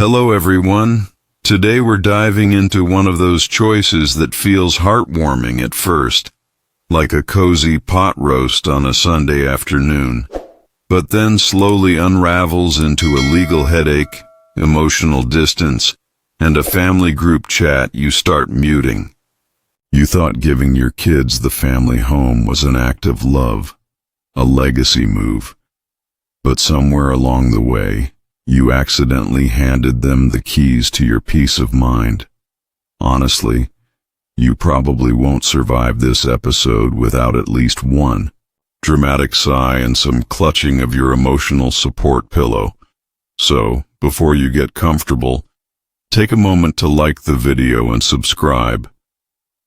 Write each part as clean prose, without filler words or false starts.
Hello everyone. Today we're diving into one of those choices that feels heartwarming at first, like a cozy pot roast on a Sunday afternoon, but then slowly unravels into a legal headache, emotional distance, and a family group chat you start muting. You thought giving your kids the family home was an act of love, a legacy move, but somewhere along the way, you accidentally handed them the keys to your peace of mind. Honestly, you probably won't survive this episode without at least one dramatic sigh and some clutching of your emotional support pillow. So, before you get comfortable, take a moment to like the video and subscribe,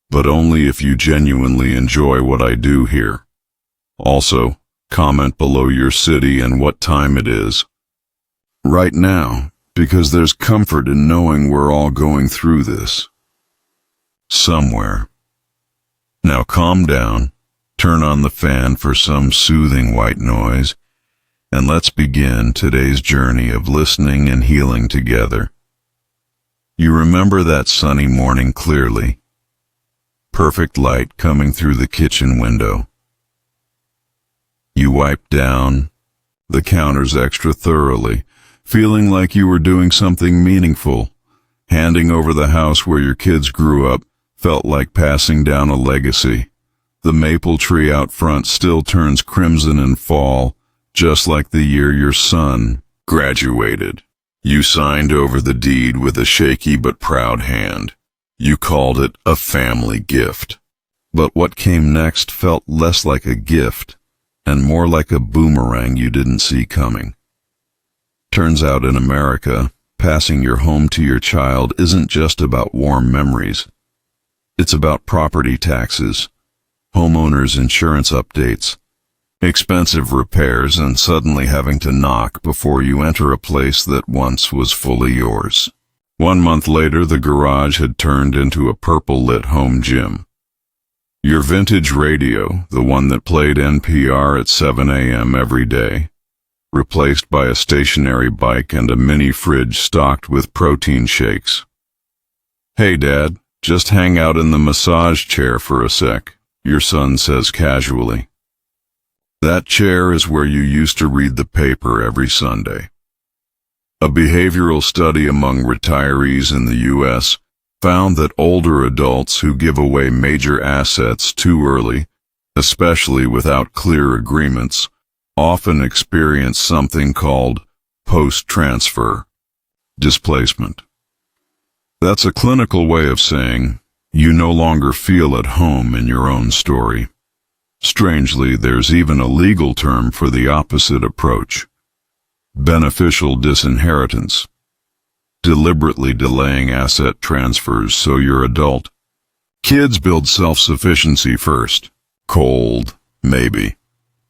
but only if you genuinely enjoy what I do here. Also, comment below your city and what time it is right now, because there's comfort in knowing we're all going through this somewhere. Now calm down, turn on the fan for some soothing white noise, and let's begin today's journey of listening and healing together. You remember that sunny morning clearly. Perfect light coming through the kitchen window. You wiped down the counters extra thoroughly, feeling like you were doing something meaningful. Handing over the house where your kids grew up felt like passing down a legacy. The maple tree out front still turns crimson in fall, just like the year your son graduated. You signed over the deed with a shaky but proud hand. You called it a family gift. But what came next felt less like a gift and more like a boomerang you didn't see coming. Turns out in America, passing your home to your child isn't just about warm memories. It's about property taxes, homeowners' insurance updates, expensive repairs, and suddenly having to knock before you enter a place that once was fully yours. 1 month later, the garage had turned into a purple-lit home gym. Your vintage radio, the one that played NPR at 7 a.m. every day, replaced by a stationary bike and a mini fridge stocked with protein shakes. "Hey, Dad, just hang out in the massage chair for a sec," your son says casually. That chair is where you used to read the paper every Sunday. A behavioral study among retirees in the U.S. found that older adults who give away major assets too early, especially without clear agreements, often experience something called post-transfer displacement. That's a clinical way of saying you no longer feel at home in your own story. Strangely, there's even a legal term for the opposite approach: beneficial disinheritance, deliberately delaying asset transfers so your adult kids build self-sufficiency first. Cold, maybe.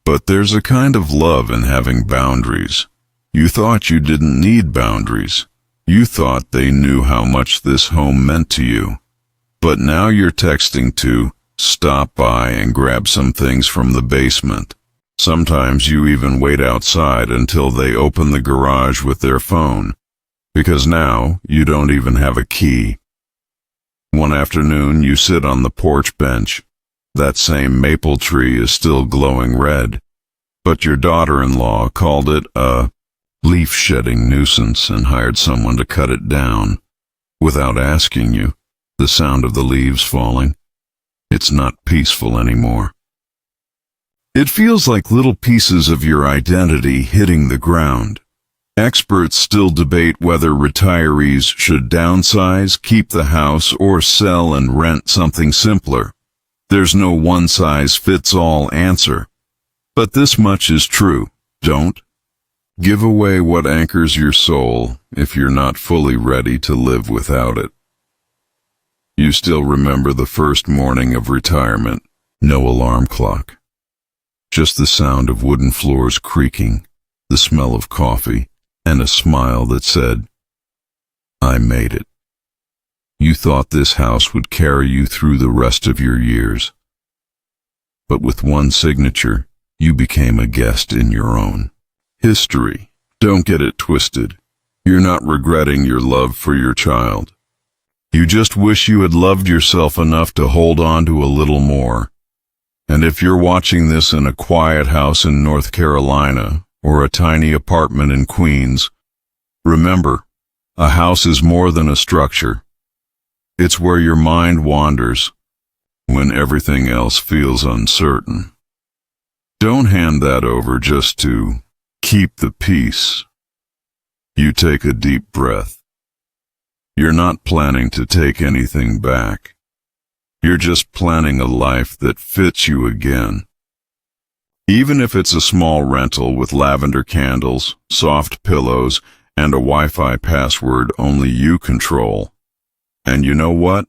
But there's a kind of love in having boundaries. You thought you didn't need boundaries. You thought they knew how much this home meant to you. But now you're texting to stop by and grab some things from the basement. Sometimes you even wait outside until they open the garage with their phone, because now you don't even have a key. One afternoon you sit on the porch bench. That same maple tree is still glowing red, but your daughter-in-law called it a leaf-shedding nuisance and hired someone to cut it down. Without asking you, the sound of the leaves falling, it's not peaceful anymore. It feels like little pieces of your identity hitting the ground. Experts still debate whether retirees should downsize, keep the house, or sell and rent something simpler. There's no one-size-fits-all answer. But this much is true: don't give away what anchors your soul if you're not fully ready to live without it. You still remember the first morning of retirement. No alarm clock. Just the sound of wooden floors creaking, the smell of coffee, and a smile that said, "I made it." You thought this house would carry you through the rest of your years. But with one signature, you became a guest in your own history. Don't get it twisted. You're not regretting your love for your child. You just wish you had loved yourself enough to hold on to a little more. And if you're watching this in a quiet house in North Carolina or a tiny apartment in Queens, remember, a house is more than a structure. It's where your mind wanders when everything else feels uncertain. Don't hand that over just to keep the peace. You take a deep breath. You're not planning to take anything back. You're just planning a life that fits you again. Even if it's a small rental with lavender candles, soft pillows, and a Wi-Fi password only you control. And you know what?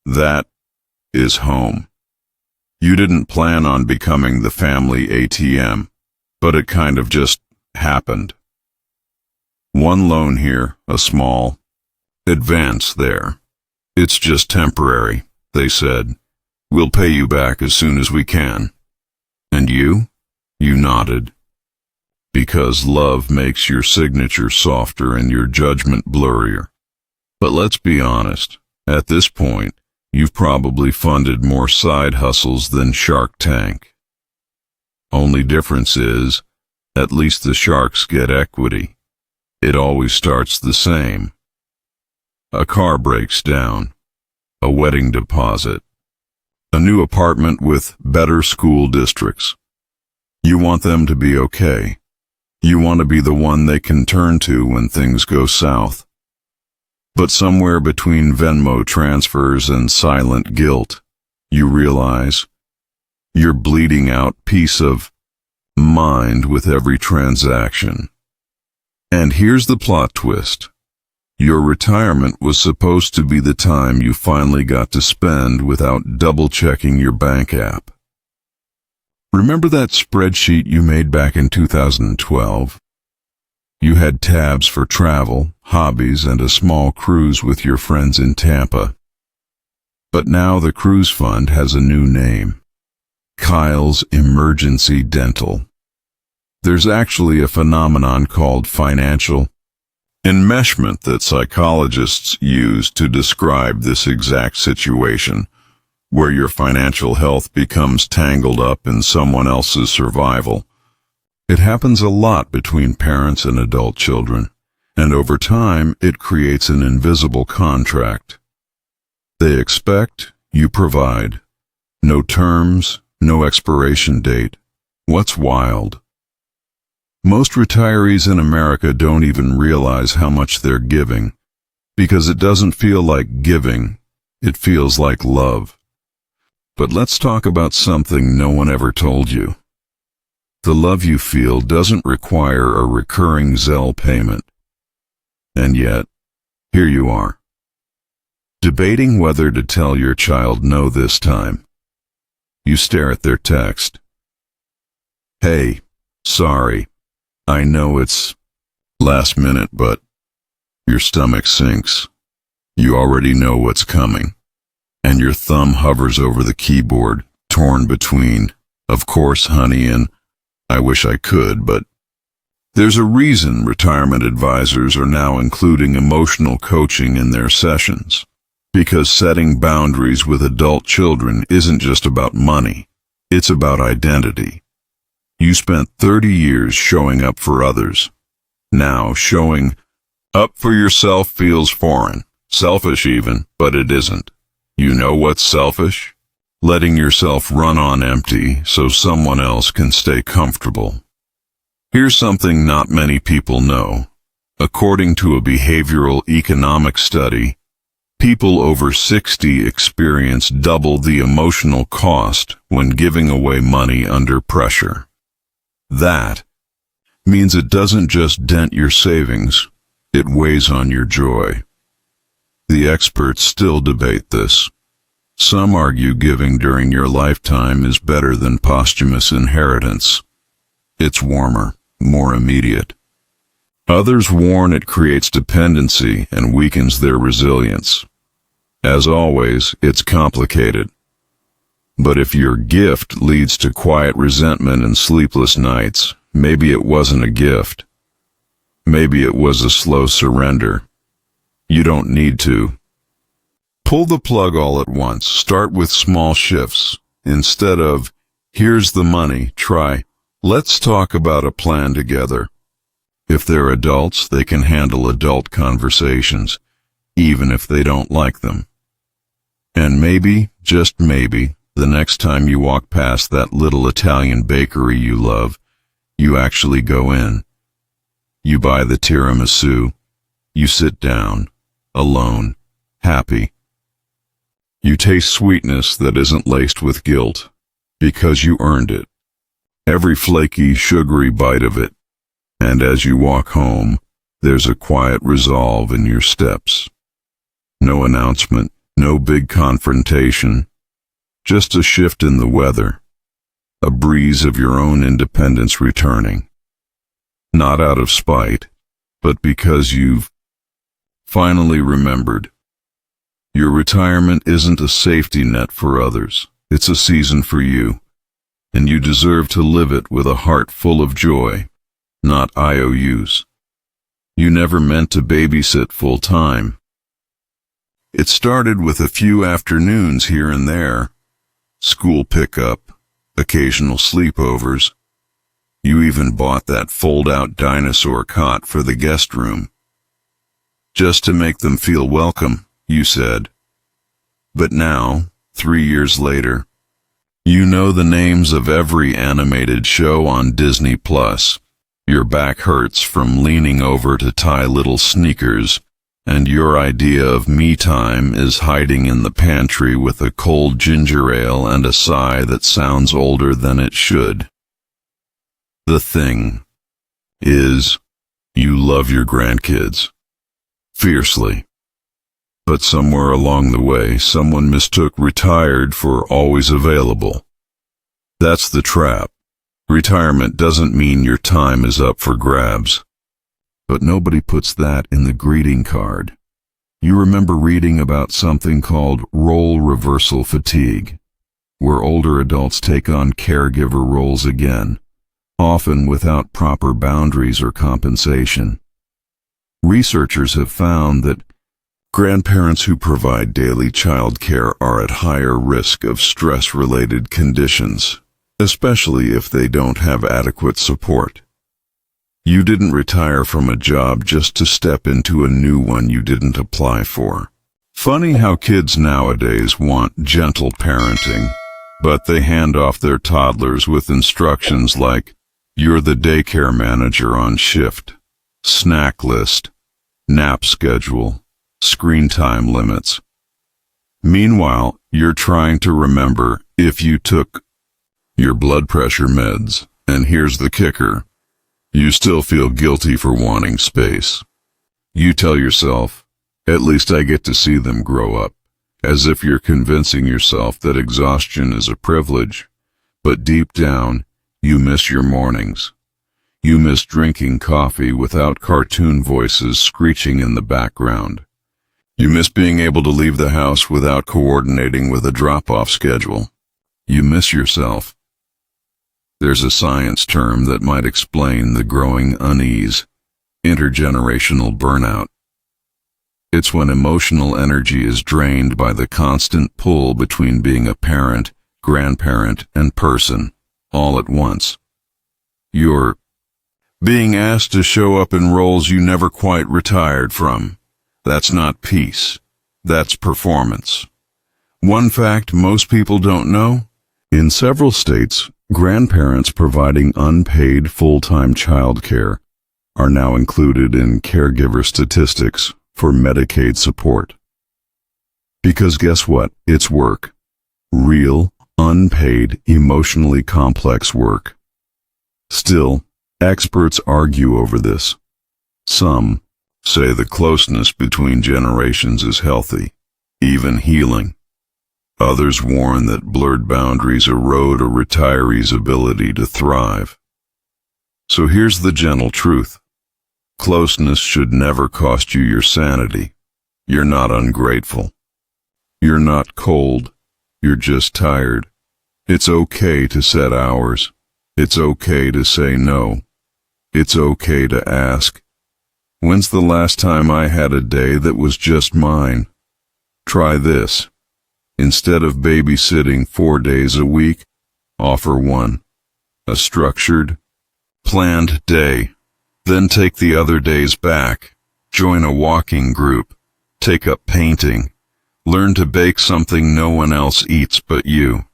That is home. You didn't plan on becoming the family ATM, but it kind of just happened. One loan here, a small advance there. It's just temporary, they said. We'll pay you back as soon as we can. And you? You nodded. Because love makes your signature softer and your judgment blurrier. But let's be honest, at this point, you've probably funded more side hustles than Shark Tank. Only difference is, at least the sharks get equity. It always starts the same. A car breaks down, a wedding deposit, a new apartment with better school districts. You want them to be okay. You want to be the one they can turn to when things go south. But somewhere between Venmo transfers and silent guilt, you realize you're bleeding out peace of mind with every transaction. And here's the plot twist. Your retirement was supposed to be the time you finally got to spend without double-checking your bank app. Remember that spreadsheet you made back in 2012? You had tabs for travel, hobbies, and a small cruise with your friends in Tampa. But now the cruise fund has a new name. Kyle's Emergency Dental. There's actually a phenomenon called financial enmeshment that psychologists use to describe this exact situation, where your financial health becomes tangled up in someone else's survival. It happens a lot between parents and adult children, and over time it creates an invisible contract. They expect, you provide. No terms, no expiration date. What's wild? Most retirees in America don't even realize how much they're giving, because it doesn't feel like giving, it feels like love. But let's talk about something no one ever told you. The love you feel doesn't require a recurring Zelle payment. And yet, here you are, debating whether to tell your child no this time. You stare at their text. Hey, sorry. I know it's last minute, but your stomach sinks. You already know what's coming. And your thumb hovers over the keyboard, torn between, of course, honey, and I wish I could, but there's a reason retirement advisors are now including emotional coaching in their sessions. Because setting boundaries with adult children isn't just about money. It's about identity. You spent 30 years showing up for others. Now showing up for yourself feels foreign, selfish even, but it isn't. You know what's selfish? Letting yourself run on empty so someone else can stay comfortable. Here's something not many people know. According to a behavioral economic study, people over 60 experience double the emotional cost when giving away money under pressure. That means it doesn't just dent your savings, it weighs on your joy. The experts still debate this. Some argue giving during your lifetime is better than posthumous inheritance. It's warmer, more immediate. Others warn it creates dependency and weakens their resilience. As always, it's complicated. But if your gift leads to quiet resentment and sleepless nights, maybe it wasn't a gift. Maybe it was a slow surrender. You don't need to pull the plug all at once. Start with small shifts. Instead of, here's the money, try, let's talk about a plan together. If they're adults, they can handle adult conversations, even if they don't like them. And maybe, just maybe, the next time you walk past that little Italian bakery you love, you actually go in. You buy the tiramisu. You sit down, alone, happy. You taste sweetness that isn't laced with guilt, because you earned it. Every flaky, sugary bite of it. And as you walk home, there's a quiet resolve in your steps. No announcement, no big confrontation, just a shift in the weather, a breeze of your own independence returning. Not out of spite, but because you've finally remembered. Your retirement isn't a safety net for others. It's a season for you, and you deserve to live it with a heart full of joy, not IOUs. You never meant to babysit full time. It started with a few afternoons here and there, school pickup, occasional sleepovers. You even bought that fold-out dinosaur cot for the guest room. Just to make them feel welcome, you said. But now, 3 years later, you know the names of every animated show on Disney+. Your back hurts from leaning over to tie little sneakers, and your idea of me time is hiding in the pantry with a cold ginger ale and a sigh that sounds older than it should. The thing is, you love your grandkids. Fiercely. But somewhere along the way, someone mistook retired for always available. That's the trap. Retirement doesn't mean your time is up for grabs. But nobody puts that in the greeting card. You remember reading about something called role reversal fatigue, where older adults take on caregiver roles again, often without proper boundaries or compensation. Researchers have found that grandparents who provide daily child care are at higher risk of stress-related conditions, especially if they don't have adequate support. You didn't retire from a job just to step into a new one you didn't apply for. Funny how kids nowadays want gentle parenting, but they hand off their toddlers with instructions like, you're the daycare manager on shift, snack list, nap schedule, screen time limits. Meanwhile, you're trying to remember if you took your blood pressure meds, and here's the kicker. You still feel guilty for wanting space. You tell yourself, at least I get to see them grow up, as if you're convincing yourself that exhaustion is a privilege, but deep down, you miss your mornings. You miss drinking coffee without cartoon voices screeching in the background. You miss being able to leave the house without coordinating with a drop-off schedule. You miss yourself. There's a science term that might explain the growing unease, intergenerational burnout. It's when emotional energy is drained by the constant pull between being a parent, grandparent, and person, all at once. You're being asked to show up in roles you never quite retired from. That's not peace. That's performance. One fact most people don't know: in several states, grandparents providing unpaid full-time childcare are now included in caregiver statistics for Medicaid support. Because guess what? It's work. Real, unpaid, emotionally complex work. Still, experts argue over this. Some say the closeness between generations is healthy, even healing. Others warn that blurred boundaries erode a retiree's ability to thrive. So here's the gentle truth. Closeness should never cost you your sanity. You're not ungrateful. You're not cold. You're just tired. It's okay to set hours. It's okay to say no. It's okay to ask, When's the last time I had a day that was just mine? Try this. Instead of babysitting 4 days a week, offer one. A structured, planned day. Then take the other days back. Join a walking group. Take up painting. Learn to bake something no one else eats but you.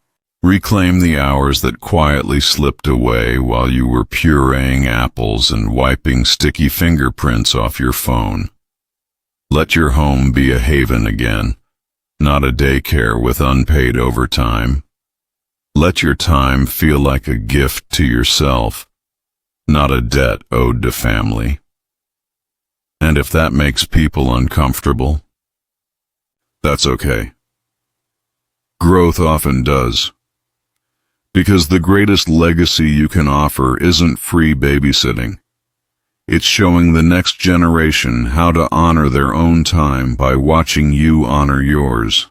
Reclaim the hours that quietly slipped away while you were pureeing apples and wiping sticky fingerprints off your phone. Let your home be a haven again, not a daycare with unpaid overtime. Let your time feel like a gift to yourself, not a debt owed to family. And if that makes people uncomfortable, that's okay. Growth often does. Because the greatest legacy you can offer isn't free babysitting. It's showing the next generation how to honor their own time by watching you honor yours.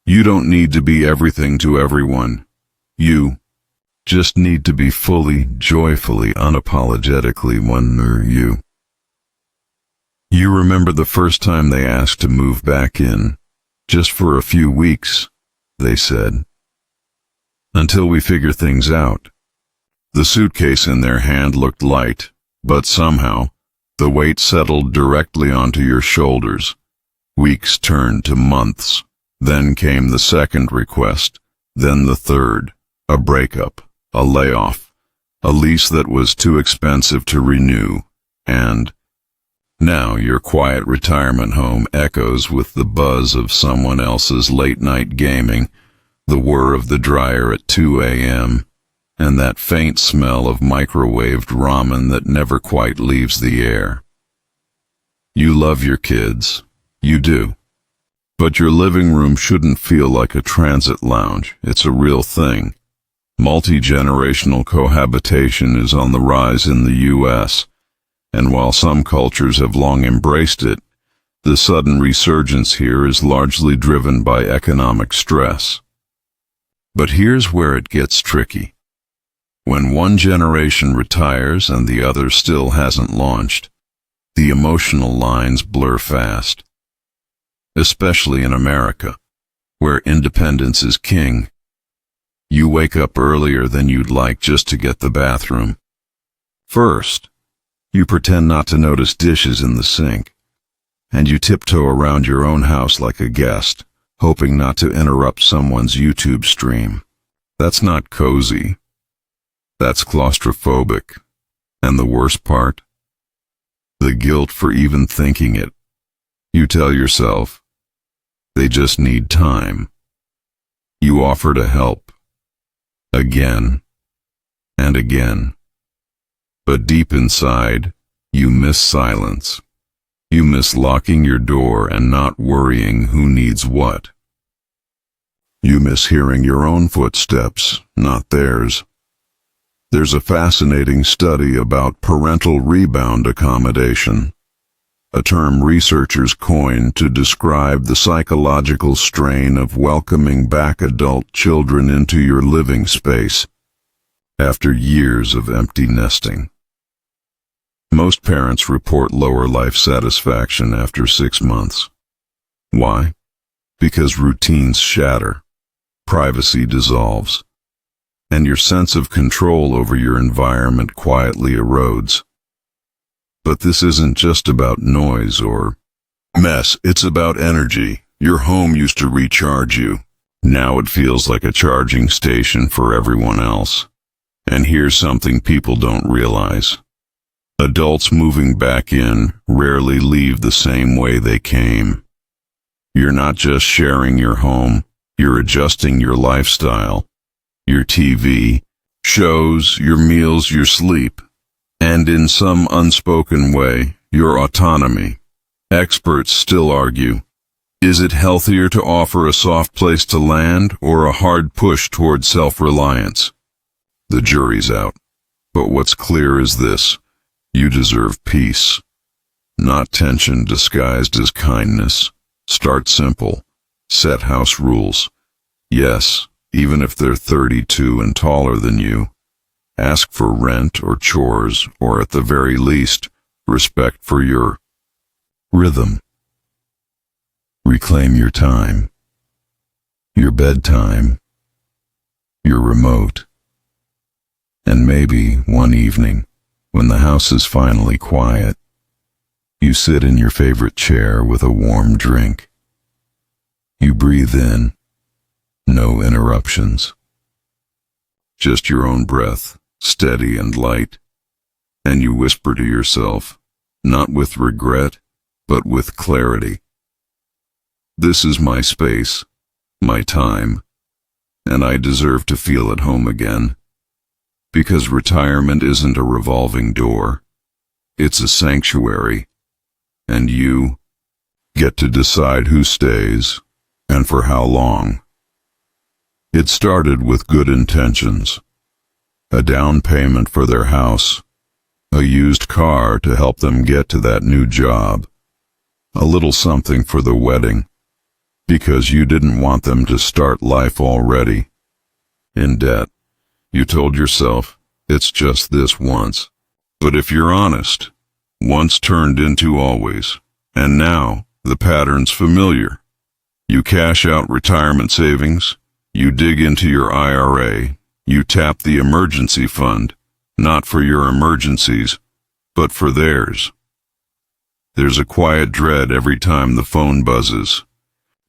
You don't need to be everything to everyone. You just need to be fully, joyfully, unapologetically you. You remember the first time they asked to move back in, just for a few weeks, they said. Until we figure things out. The suitcase in their hand looked light, but somehow, the weight settled directly onto your shoulders. Weeks turned to months. Then came the second request, then the third, a breakup, a layoff, a lease that was too expensive to renew, and now your quiet retirement home echoes with the buzz of someone else's late-night gaming, the whir of the dryer at 2 a.m., and that faint smell of microwaved ramen that never quite leaves the air. You love your kids. You do. But your living room shouldn't feel like a transit lounge. It's a real thing. Multi-generational cohabitation is on the rise in the U.S., and while some cultures have long embraced it, the sudden resurgence here is largely driven by economic stress. But here's where it gets tricky. When one generation retires and the other still hasn't launched, the emotional lines blur fast. Especially in America, where independence is king. You wake up earlier than you'd like just to get the bathroom. First, you pretend not to notice dishes in the sink, and you tiptoe around your own house like a guest, hoping not to interrupt someone's YouTube stream. That's not cozy. That's claustrophobic. And the worst part? The guilt for even thinking it. You tell yourself, they just need time. You offer to help. Again and again. But deep inside, you miss silence. You miss locking your door and not worrying who needs what. You miss hearing your own footsteps, not theirs. There's a fascinating study about parental rebound accommodation, a term researchers coined to describe the psychological strain of welcoming back adult children into your living space after years of empty nesting. Most parents report lower life satisfaction after 6 months. Why? Because routines shatter, privacy dissolves, and your sense of control over your environment quietly erodes. But this isn't just about noise or mess, it's about energy. Your home used to recharge you. Now it feels like a charging station for everyone else. And here's something people don't realize. Adults moving back in rarely leave the same way they came. You're not just sharing your home, you're adjusting your lifestyle, your TV, shows, your meals, your sleep, and in some unspoken way, your autonomy. Experts still argue, is it healthier to offer a soft place to land or a hard push toward self-reliance? The jury's out. But what's clear is this. You deserve peace, not tension disguised as kindness. Start simple. Set house rules. Yes, even if they're 32 and taller than you. Ask for rent or chores, or at the very least, respect for your rhythm. Reclaim your time, your bedtime, your remote, and maybe one evening, when the house is finally quiet, you sit in your favorite chair with a warm drink. You breathe in, no interruptions. Just your own breath, steady and light, and you whisper to yourself, not with regret, but with clarity. This is my space, my time, and I deserve to feel at home again. Because retirement isn't a revolving door, it's a sanctuary, and you get to decide who stays and for how long. It started with good intentions, a down payment for their house, a used car to help them get to that new job, a little something for the wedding, because you didn't want them to start life already in debt. You told yourself, it's just this once. But if you're honest, once turned into always, and now the pattern's familiar. You cash out retirement savings, you dig into your IRA, you tap the emergency fund, not for your emergencies, but for theirs. There's a quiet dread every time the phone buzzes,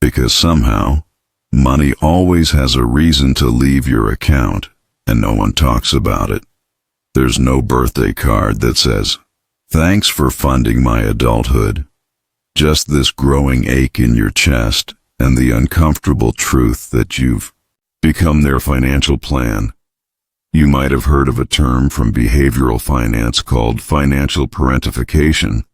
because somehow, money always has a reason to leave your account, and no one talks about it. There's no birthday card that says, "Thanks for funding my adulthood." Just this growing ache in your chest and the uncomfortable truth that you've become their financial plan. You might have heard of a term from behavioral finance called financial parentification.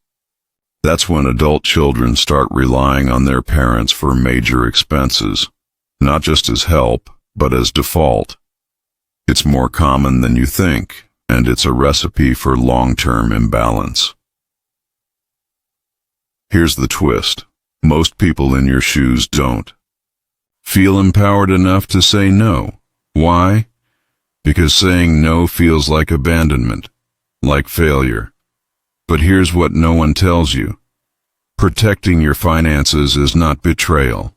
That's when adult children start relying on their parents for major expenses, not just as help, but as default. It's more common than you think, and it's a recipe for long-term imbalance. Here's the twist. Most people in your shoes don't feel empowered enough to say no. Why? Because saying no feels like abandonment, like failure. But here's what no one tells you. Protecting your finances is not betrayal.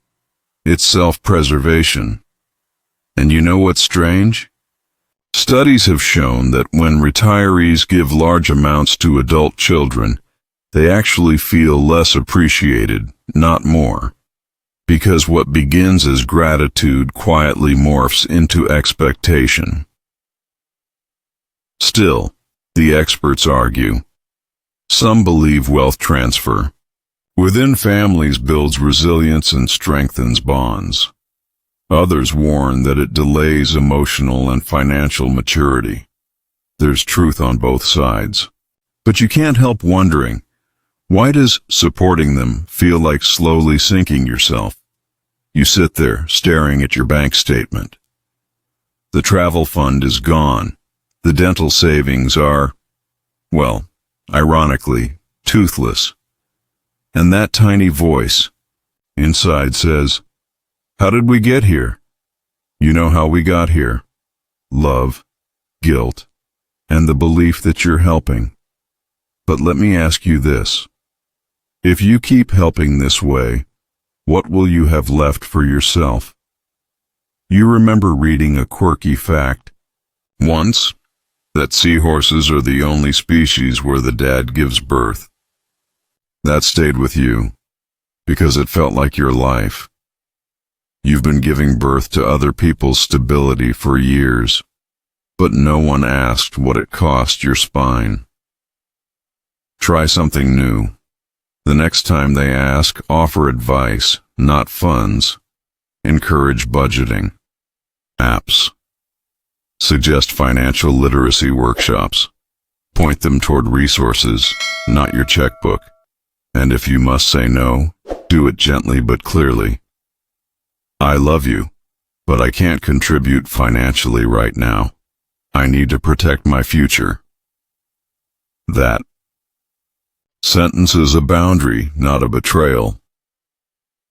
It's self-preservation. And you know what's strange? Studies have shown that when retirees give large amounts to adult children, they actually feel less appreciated, not more. Because what begins as gratitude quietly morphs into expectation. Still, the experts argue. Some believe wealth transfer within families builds resilience and strengthens bonds. Others warn that it delays emotional and financial maturity. There's truth on both sides. But you can't help wondering, why does supporting them feel like slowly sinking yourself? You sit there staring at your bank statement. The travel fund is gone. The dental savings are, well, ironically, toothless. And that tiny voice inside says, "How did we get here?" You know how we got here. Love, guilt, and the belief that you're helping. But let me ask you this. If you keep helping this way, what will you have left for yourself? You remember reading a quirky fact once, that seahorses are the only species where the dad gives birth. That stayed with you, because it felt like your life. You've been giving birth to other people's stability for years, but no one asked what it cost your spine. Try something new. The next time they ask, offer advice, not funds. Encourage budgeting. Apps. Suggest financial literacy workshops. Point them toward resources, not your checkbook. And if you must say no, do it gently but clearly. I love you, but I can't contribute financially right now. I need to protect my future. That sentence is a boundary, not a betrayal.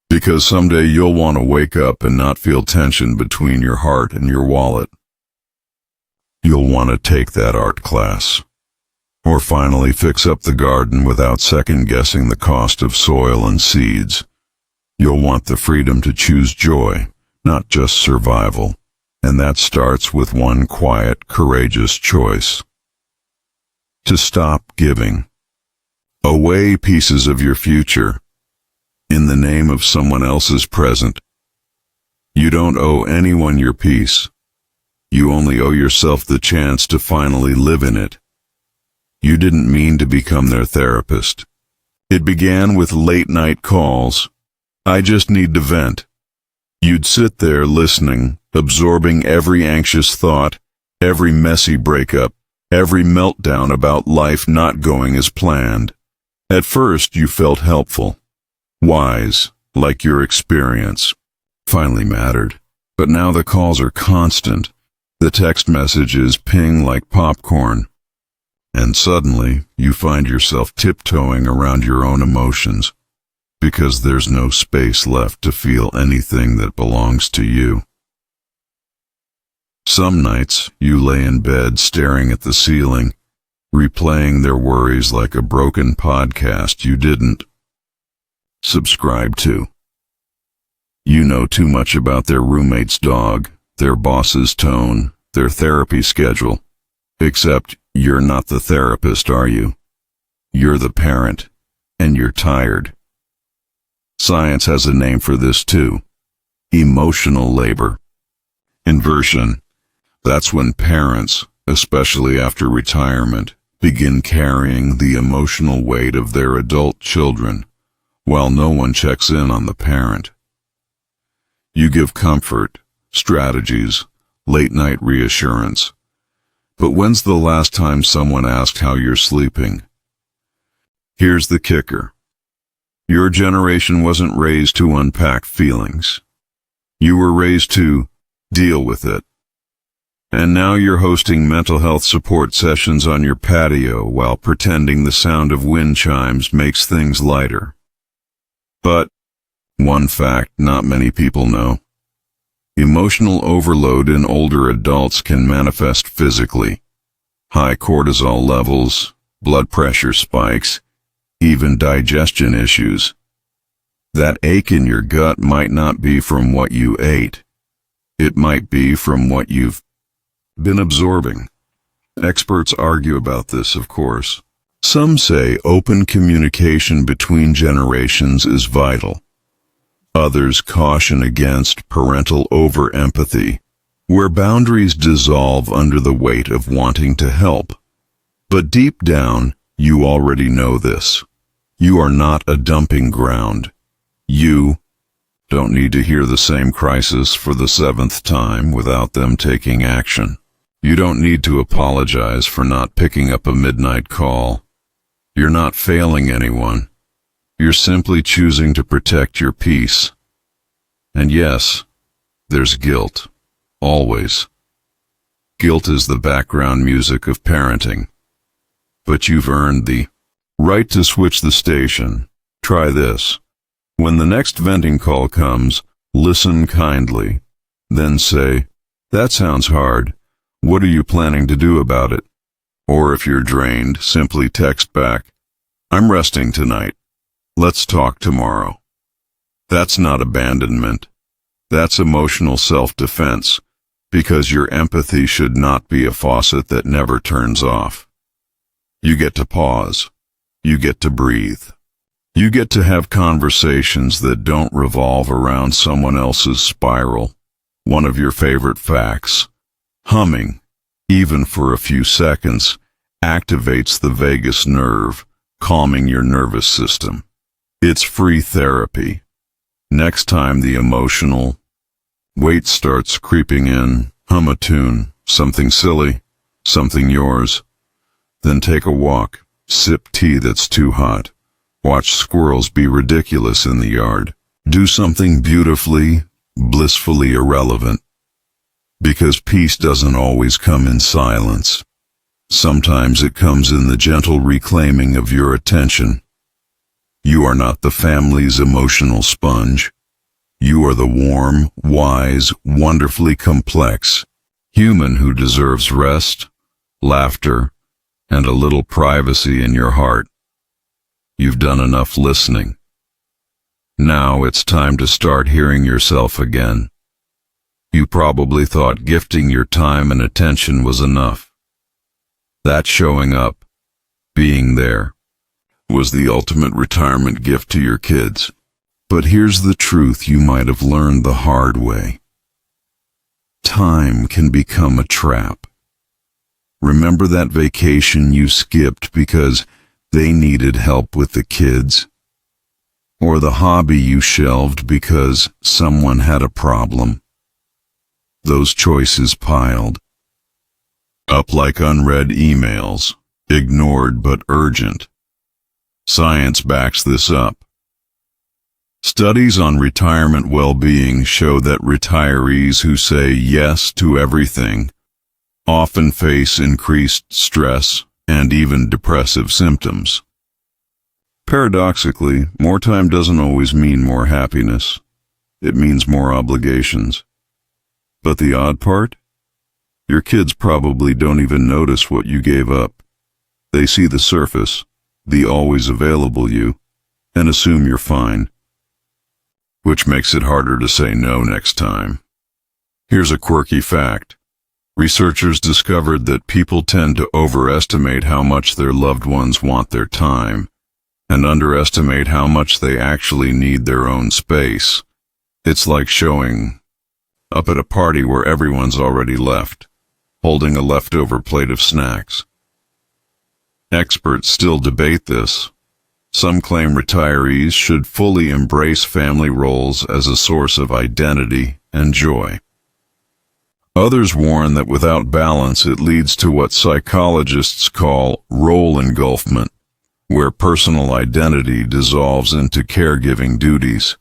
Because someday you'll want to wake up and not feel tension between your heart and your wallet. You'll want to take that art class, Or finally fix up the garden without second-guessing the cost of soil and seeds. You'll want the freedom to choose joy, not just survival. And that starts with one quiet, courageous choice. To stop giving away pieces of your future in the name of someone else's present. You don't owe anyone your peace. You only owe yourself the chance to finally live in it. You didn't mean to become their therapist. It began with late-night calls. I just need to vent. You'd sit there listening, absorbing every anxious thought, every messy breakup, every meltdown about life not going as planned. At first, you felt helpful, wise, like your experience finally mattered. But now the calls are constant. The text messages ping like popcorn. And suddenly, you find yourself tiptoeing around your own emotions, because there's no space left to feel anything that belongs to you. Some nights, you lay in bed staring at the ceiling, replaying their worries like a broken podcast you didn't subscribe to. You know too much about their roommate's dog, their boss's tone, their therapy schedule. Except you're not the therapist, are you? You're the parent, and you're tired. Science has a name for this too. Emotional labor. Inversion. That's when parents, especially after retirement, begin carrying the emotional weight of their adult children, while no one checks in on the parent. You give comfort, strategies, late-night reassurance. But when's the last time someone asked how you're sleeping? Here's the kicker. Your generation wasn't raised to unpack feelings. You were raised to deal with it. And now you're hosting mental health support sessions on your patio while pretending the sound of wind chimes makes things lighter. But one fact not many people know. Emotional overload in older adults can manifest physically. High cortisol levels, blood pressure spikes, even digestion issues. That ache in your gut might not be from what you ate. It might be from what you've been absorbing. Experts argue about this, of course. Some say open communication between generations is vital. Others caution against parental over-empathy, where boundaries dissolve under the weight of wanting to help. But deep down, you already know this. You are not a dumping ground. You don't need to hear the same crisis for the 7th time without them taking action. You don't need to apologize for not picking up a midnight call. You're not failing anyone. You're simply choosing to protect your peace. And yes, there's guilt. Always. Guilt is the background music of parenting. But you've earned the right to switch the station. Try this. When the next venting call comes, listen kindly. Then say, "That sounds hard. What are you planning to do about it?" Or if you're drained, simply text back, "I'm resting tonight. Let's talk tomorrow." That's not abandonment. That's emotional self-defense, because your empathy should not be a faucet that never turns off. You get to pause. You get to breathe. You get to have conversations that don't revolve around someone else's spiral. One of your favorite facts. Humming, even for a few seconds, activates the vagus nerve, calming your nervous system. It's free therapy. Next time the emotional weight starts creeping in, hum a tune, something silly, something yours. Then take a walk, sip tea that's too hot, watch squirrels be ridiculous in the yard. Do something beautifully, blissfully irrelevant. Because peace doesn't always come in silence. Sometimes it comes in the gentle reclaiming of your attention. You are not the family's emotional sponge. You are the warm, wise, wonderfully complex human who deserves rest, laughter, and a little privacy in your heart. You've done enough listening. Now it's time to start hearing yourself again. You probably thought gifting your time and attention was enough. That showing up, being there, was the ultimate retirement gift to your kids. But here's the truth you might have learned the hard way. Time can become a trap. Remember that vacation you skipped because they needed help with the kids? Or the hobby you shelved because someone had a problem? Those choices piled up like unread emails, ignored but urgent. Science backs this up. Studies on retirement well-being show that retirees who say yes to everything often face increased stress and even depressive symptoms. Paradoxically, more time doesn't always mean more happiness. It means more obligations. But the odd part? Your kids probably don't even notice what you gave up. They see the surface, the always available you, and assume you're fine. Which makes it harder to say no next time. Here's a quirky fact. Researchers discovered that people tend to overestimate how much their loved ones want their time, and underestimate how much they actually need their own space. It's like showing up at a party where everyone's already left, holding a leftover plate of snacks. Experts still debate this. Some claim retirees should fully embrace family roles as a source of identity and joy. Others warn that without balance it leads to what psychologists call role engulfment, where personal identity dissolves into caregiving duties.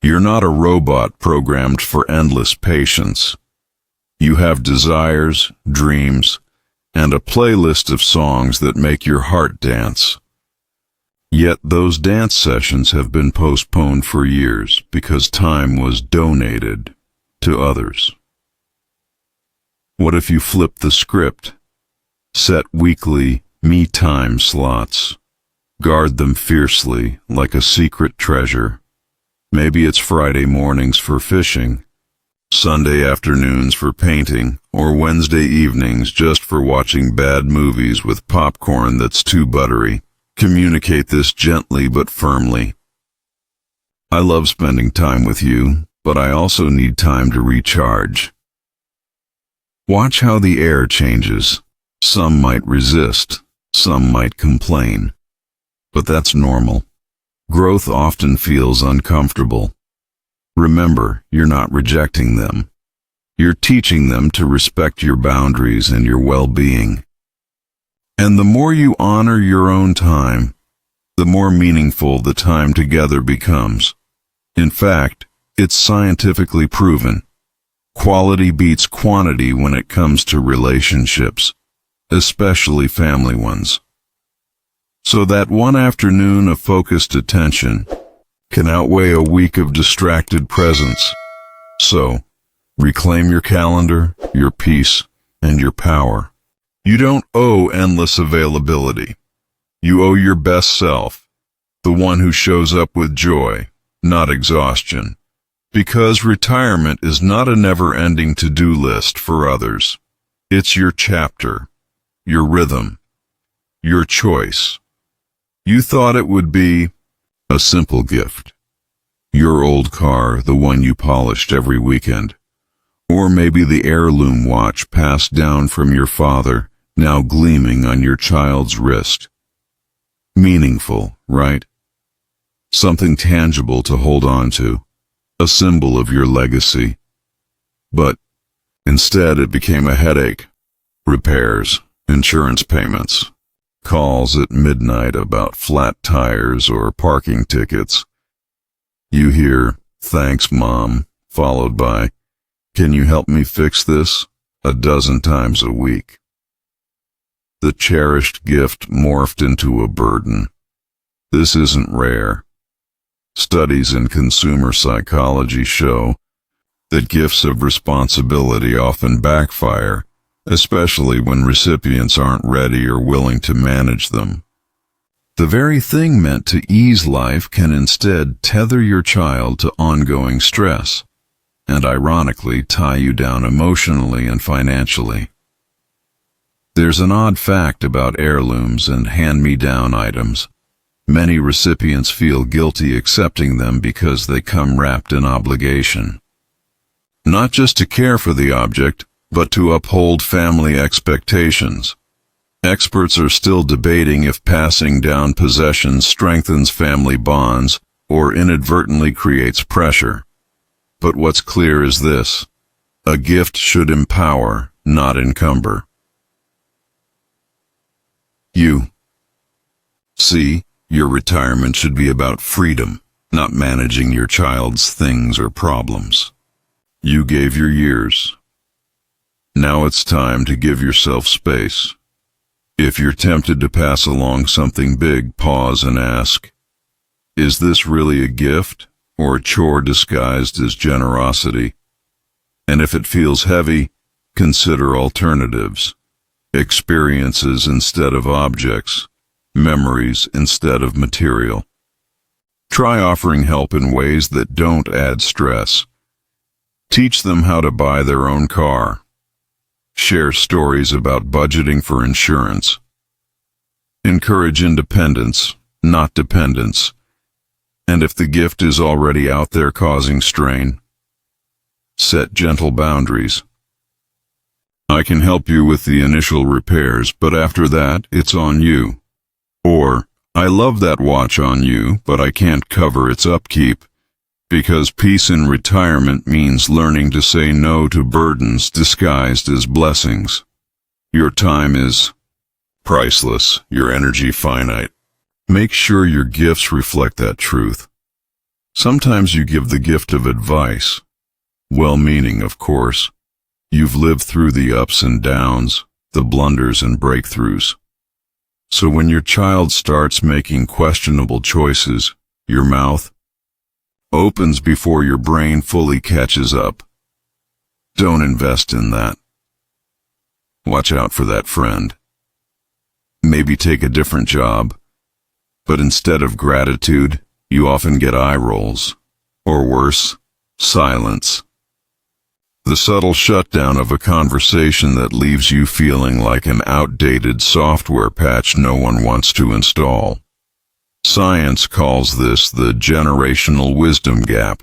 You're not a robot programmed for endless patience. You have desires, dreams, and a playlist of songs that make your heart dance. Yet those dance sessions have been postponed for years because time was donated to others. What if you flip the script? Set weekly me-time slots. Guard them fiercely like a secret treasure. Maybe it's Friday mornings for fishing, Sunday afternoons for painting, or Wednesday evenings just for watching bad movies with popcorn that's too buttery. Communicate this gently but firmly. I love spending time with you, but I also need time to recharge. Watch how the air changes. Some might resist, some might complain. But that's normal. Growth often feels uncomfortable. Remember, you're not rejecting them. You're teaching them to respect your boundaries and your well-being. And the more you honor your own time, the more meaningful the time together becomes. In fact, it's scientifically proven. Quality beats quantity when it comes to relationships, especially family ones. So that one afternoon of focused attention can outweigh a week of distracted presence. So, reclaim your calendar, your peace, and your power. You don't owe endless availability. You owe your best self, the one who shows up with joy, not exhaustion. Because retirement is not a never-ending to-do list for others. It's your chapter, your rhythm, your choice. You thought it would be a simple gift. Your old car, the one you polished every weekend. Or maybe the heirloom watch passed down from your father, now gleaming on your child's wrist. Meaningful, right? Something tangible to hold on to, a symbol of your legacy. But instead it became a headache. Repairs, insurance payments, calls at midnight about flat tires or parking tickets. You hear, "Thanks, Mom," followed by, "Can you help me fix this?" a dozen times a week. The cherished gift morphed into a burden. This isn't rare. Studies in consumer psychology show that gifts of responsibility often backfire especially when recipients aren't ready or willing to manage them. The very thing meant to ease life can instead tether your child to ongoing stress, and ironically tie you down emotionally and financially. There's an odd fact about heirlooms and hand-me-down items. Many recipients feel guilty accepting them because they come wrapped in obligation. Not just to care for the object, but to uphold family expectations. Experts are still debating if passing down possessions strengthens family bonds or inadvertently creates pressure. But what's clear is this: a gift should empower, not encumber. Your retirement should be about freedom, not managing your child's things or problems. You gave your years. Now it's time to give yourself space. If you're tempted to pass along something big, pause and ask, is this really a gift or a chore disguised as generosity? And if it feels heavy, consider alternatives. Experiences instead of objects. Memories instead of material. Try offering help in ways that don't add stress. Teach them how to buy their own car. Share stories about budgeting for insurance. Encourage independence, not dependence. And if the gift is already out there causing strain, set gentle boundaries. I can help you with the initial repairs, but after that, it's on you. Or, I love that watch on you, but I can't cover its upkeep, because peace in retirement means learning to say no to burdens disguised as blessings. Your time is priceless, your energy finite. Make sure your gifts reflect that truth. Sometimes you give the gift of advice. Well-meaning, of course. You've lived through the ups and downs, the blunders and breakthroughs. So when your child starts making questionable choices, your mouth opens before your brain fully catches up. Don't invest in that. Watch out for that friend. Maybe take a different job, but instead of gratitude, you often get eye rolls, or worse, silence. The subtle shutdown of a conversation that leaves you feeling like an outdated software patch no one wants to install. Science calls this the generational wisdom gap.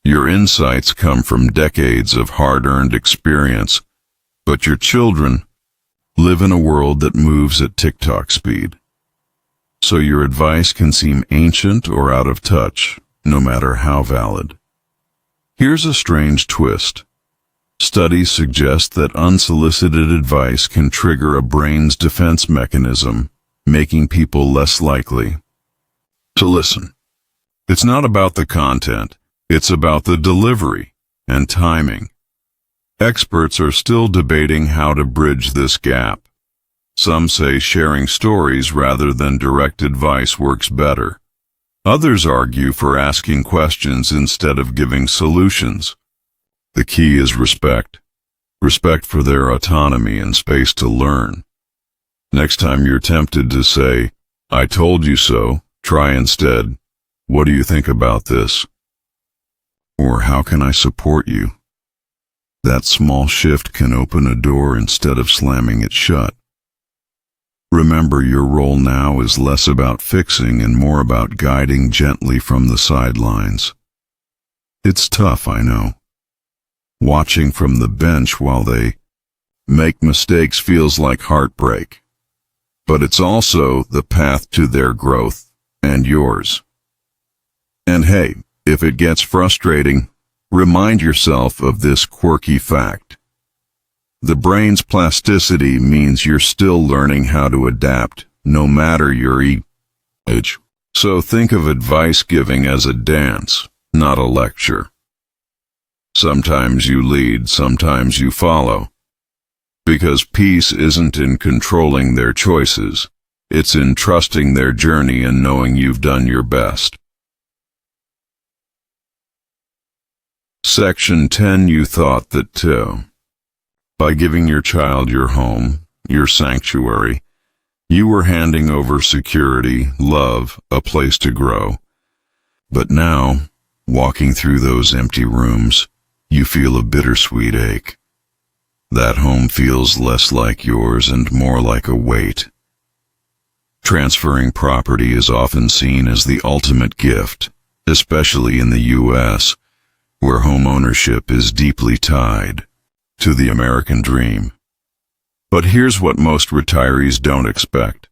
Your insights come from decades of hard-earned experience, but your children live in a world that moves at TikTok speed. So your advice can seem ancient or out of touch, no matter how valid. Here's a strange twist. Studies suggest that unsolicited advice can trigger a brain's defense mechanism, making people less likely to listen. It's not about the content, it's about the delivery and timing. Experts are still debating how to bridge this gap. Some say sharing stories rather than direct advice works better. Others argue for asking questions instead of giving solutions. The key is respect. Respect for their autonomy and space to learn. Next time you're tempted to say, "I told you so," try instead, "What do you think about this?" Or, "How can I support you?" That small shift can open a door instead of slamming it shut. Remember, your role now is less about fixing and more about guiding gently from the sidelines. It's tough, I know. Watching from the bench while they make mistakes feels like heartbreak. But it's also the path to their growth and yours. And hey, if it gets frustrating, remind yourself of this quirky fact. The brain's plasticity means you're still learning how to adapt, no matter your age. So think of advice giving as a dance, not a lecture. Sometimes you lead, sometimes you follow. Because peace isn't in controlling their choices, it's in trusting their journey and knowing you've done your best. Section 10. You thought that too. By giving your child your home, your sanctuary, you were handing over security, love, a place to grow. But now, walking through those empty rooms, you feel a bittersweet ache. That home feels less like yours and more like a weight. Transferring property is often seen as the ultimate gift, especially in the U.S., where home ownership is deeply tied to the American dream. But here's what most retirees don't expect: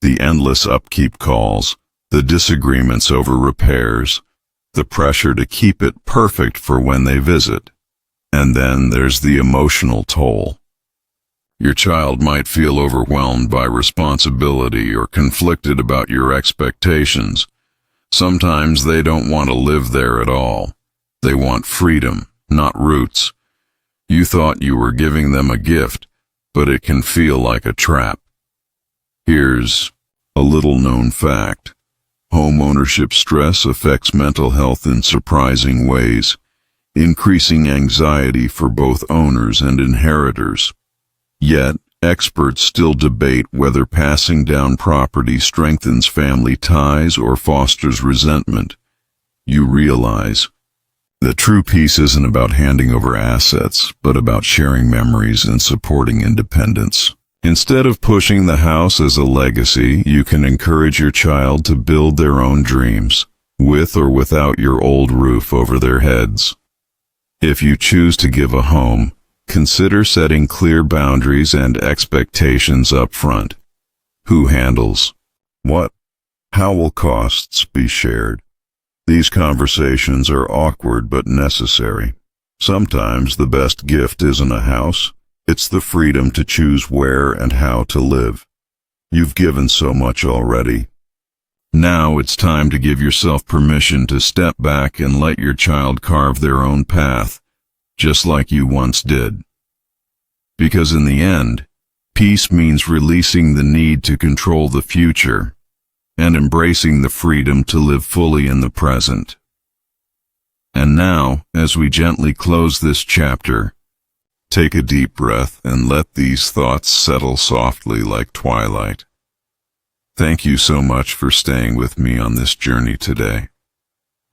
the endless upkeep calls, the disagreements over repairs, the pressure to keep it perfect for when they visit. And then there's the emotional toll. Your child might feel overwhelmed by responsibility or conflicted about your expectations. Sometimes they don't want to live there at all. They want freedom, not roots. You thought you were giving them a gift, but it can feel like a trap. Here's a little-known fact. Home ownership stress affects mental health in surprising ways, increasing anxiety for both owners and inheritors. Yet, experts still debate whether passing down property strengthens family ties or fosters resentment. You realize the true peace isn't about handing over assets, but about sharing memories and supporting independence. Instead of pushing the house as a legacy, you can encourage your child to build their own dreams, with or without your old roof over their heads. If you choose to give a home, consider setting clear boundaries and expectations up front. Who handles what? How will costs be shared? These conversations are awkward but necessary. Sometimes the best gift isn't a house. It's the freedom to choose where and how to live. You've given so much already. Now it's time to give yourself permission to step back and let your child carve their own path, just like you once did. Because in the end, peace means releasing the need to control the future and embracing the freedom to live fully in the present. And now, as we gently close this chapter, take a deep breath and let these thoughts settle softly like twilight. Thank you so much for staying with me on this journey today.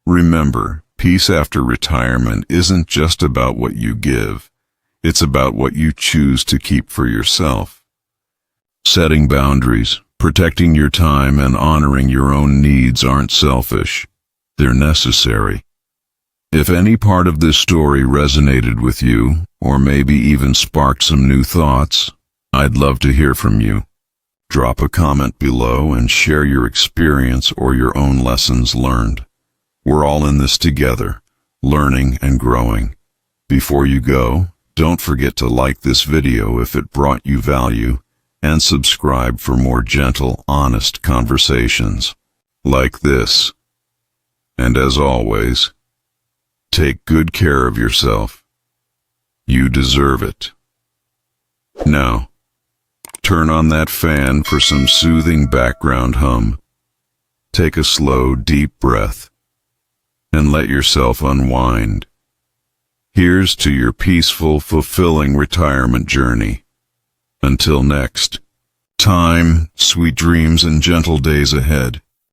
Remember, peace after retirement isn't just about what you give. It's about what you choose to keep for yourself. Setting boundaries, protecting your time, and honoring your own needs aren't selfish. They're necessary. If any part of this story resonated with you, or maybe even sparked some new thoughts, I'd love to hear from you. Drop a comment below and share your experience or your own lessons learned. We're all in this together, learning and growing. Before you go, don't forget to like this video if it brought you value, and subscribe for more gentle, honest conversations like this. And as always, take good care of yourself. You deserve it. Now, turn on that fan for some soothing background hum. Take a slow, deep breath and let yourself unwind. Here's to your peaceful, fulfilling retirement journey. Until next time, sweet dreams and gentle days ahead.